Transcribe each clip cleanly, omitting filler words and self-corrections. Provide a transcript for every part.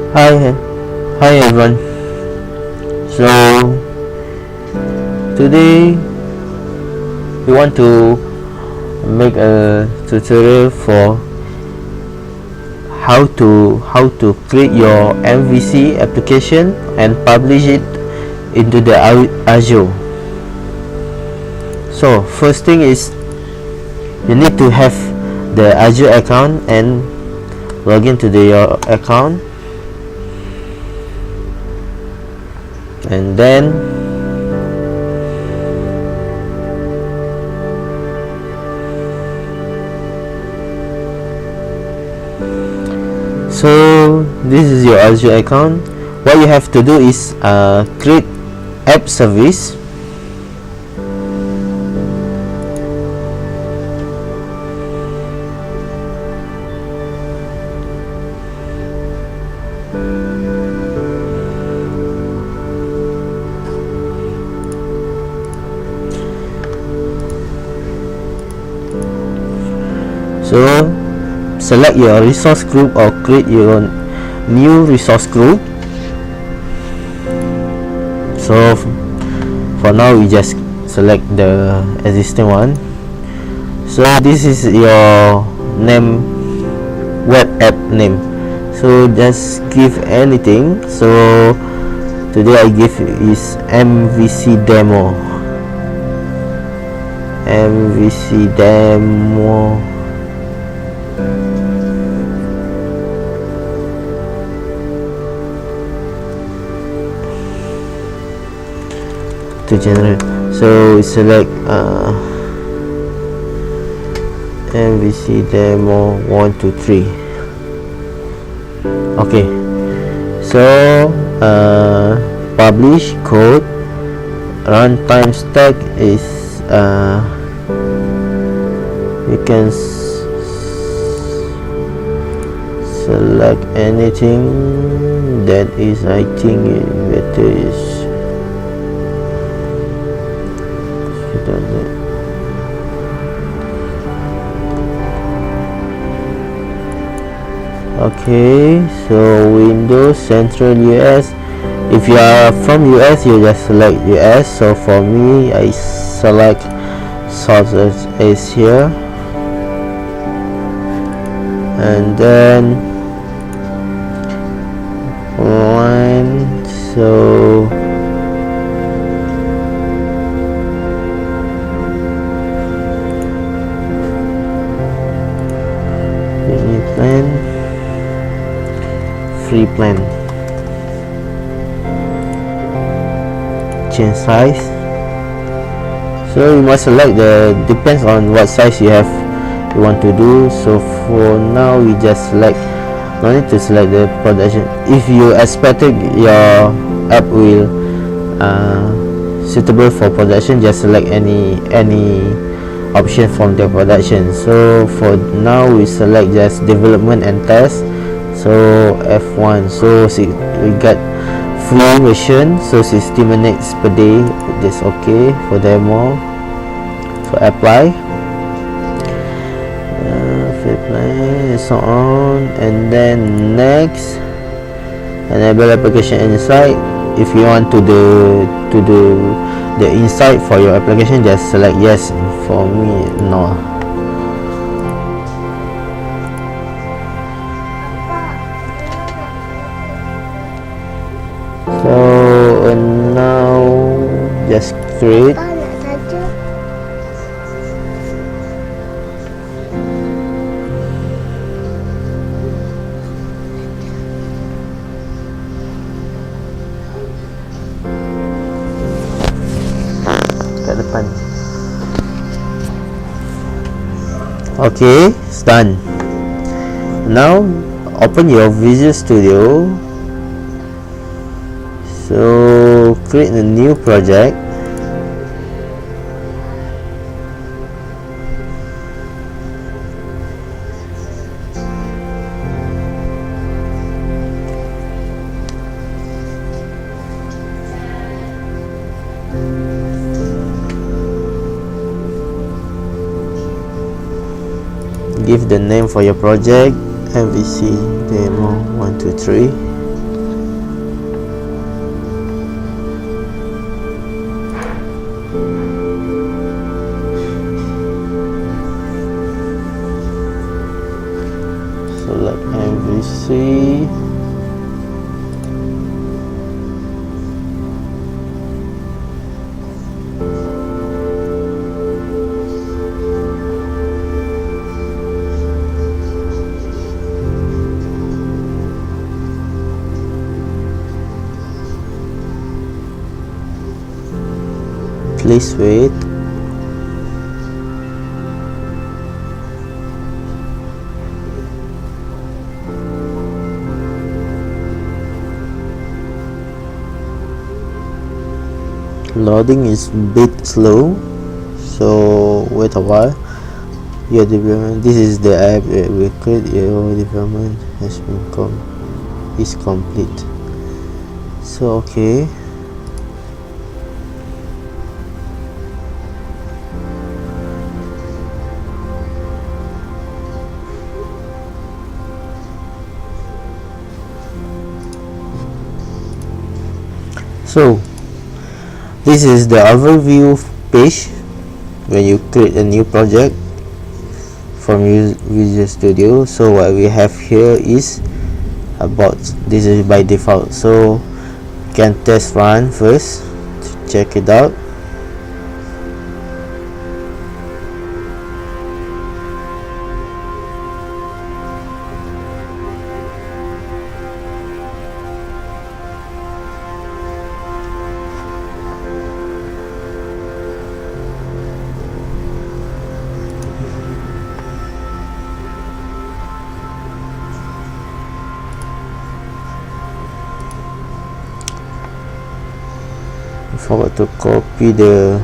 Hi, hi everyone. So today we want to make a tutorial for how to create your MVC application and publish it into the Azure. So first thing is you need to have the Azure account and log into your account, and then so this is your Azure account. What you have to do is create app service. So select your resource group or create your new resource group. So for now we just select the existing one. So this is your name, web app name, so just give anything. So today I give is MVC demo. To generate, so we select MVC demo 1 2 3. Okay, so publish code, runtime stack is you can select anything that is, I think better is okay. So Windows Central US, if you are from US you just select US. So for me I select South Asia, and then one. So plan, free plan, change size. So you must select depends on what size you want to do. So for now we just select, no need to select the production. If you expected your app will suitable for production, just select any option from the production. So for now we select just development and test, so F1. So we got free version, so 60 minutes per day, just okay for demo. So apply, and so on, and then next, enable application insight. If you want to do the insight for your application, just select yes. For me, no. So now just create. Kat depan. Okay, it's done. Now open your Visual Studio. So create a new project. Give the name for your project, MVC demo 1 2 3. me see. Please wait. Loading is a bit slow, so wait a while. Your development. This is the app that we create. Your development has been is complete. So okay. So this is the overview page when you create a new project from Visual Studio. So what we have here is about, this is by default, so you can test run first to check it out. I forgot to copy the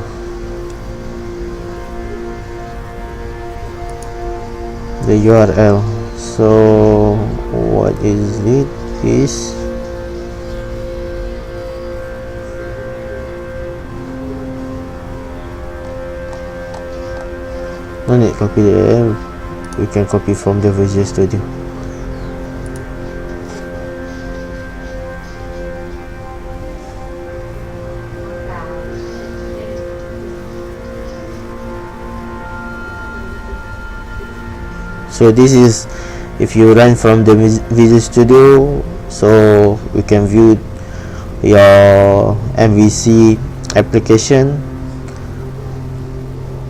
URL. So what is it is no need copy there, we can copy from the Visual Studio. So this is if you run from the Visual Studio, so we can view your MVC application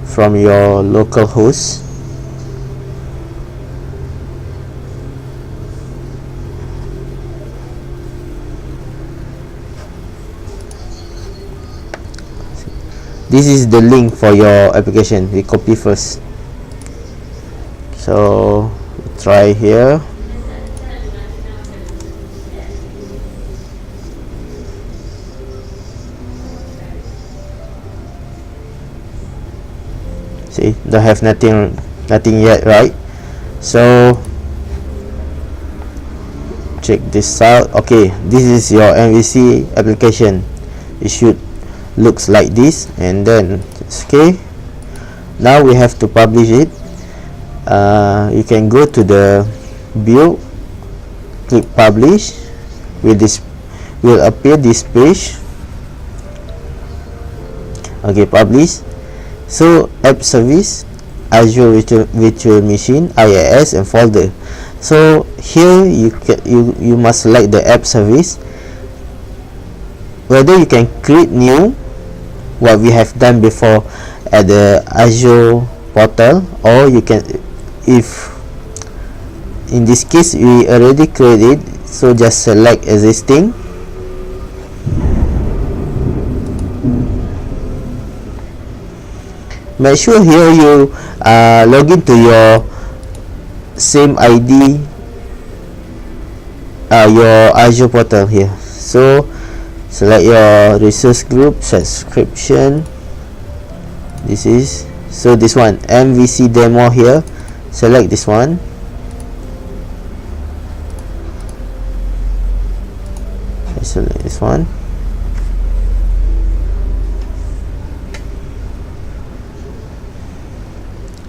from your local host. This is the link for your application. We copy first. So try here. See, don't have nothing yet, right? So check this out. Okay, this is your MVC application. It should looks like this, and then okay. Now we have to publish it. You can go to the view, click publish. With this will appear this page. Okay, publish. So app service, Azure virtual machine, IIS, and folder. So here you must select the app service, whether you can create new, what we have done before at the Azure portal, or you can, if in this case we already created, so just select existing. Make sure here you log into your same ID, your Azure portal here. So select your resource group, subscription. This is, so this one MVC demo here, select this one. I select this one.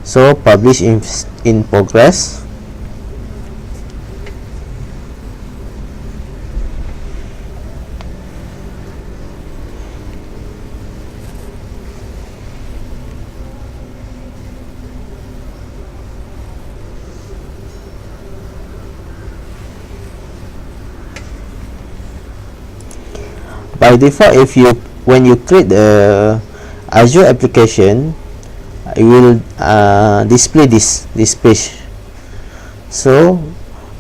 So publish in progress. by default, if you when you create the Azure application, it will display this page. So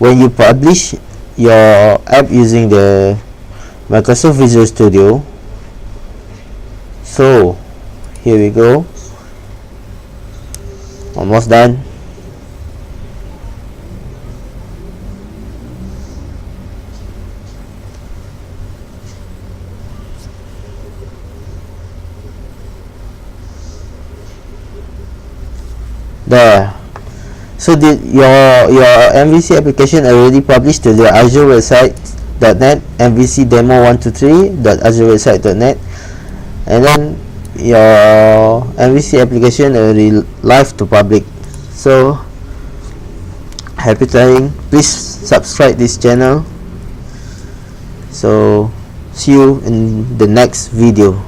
when you publish your app using the Microsoft Visual Studio, so here we go, almost done. There. So your MVC application already published to the Azure website.net, MVC demo 123.azurewebsite.net, and then your MVC application already live to public. So happy trying. Please subscribe this channel. So see you in the next video.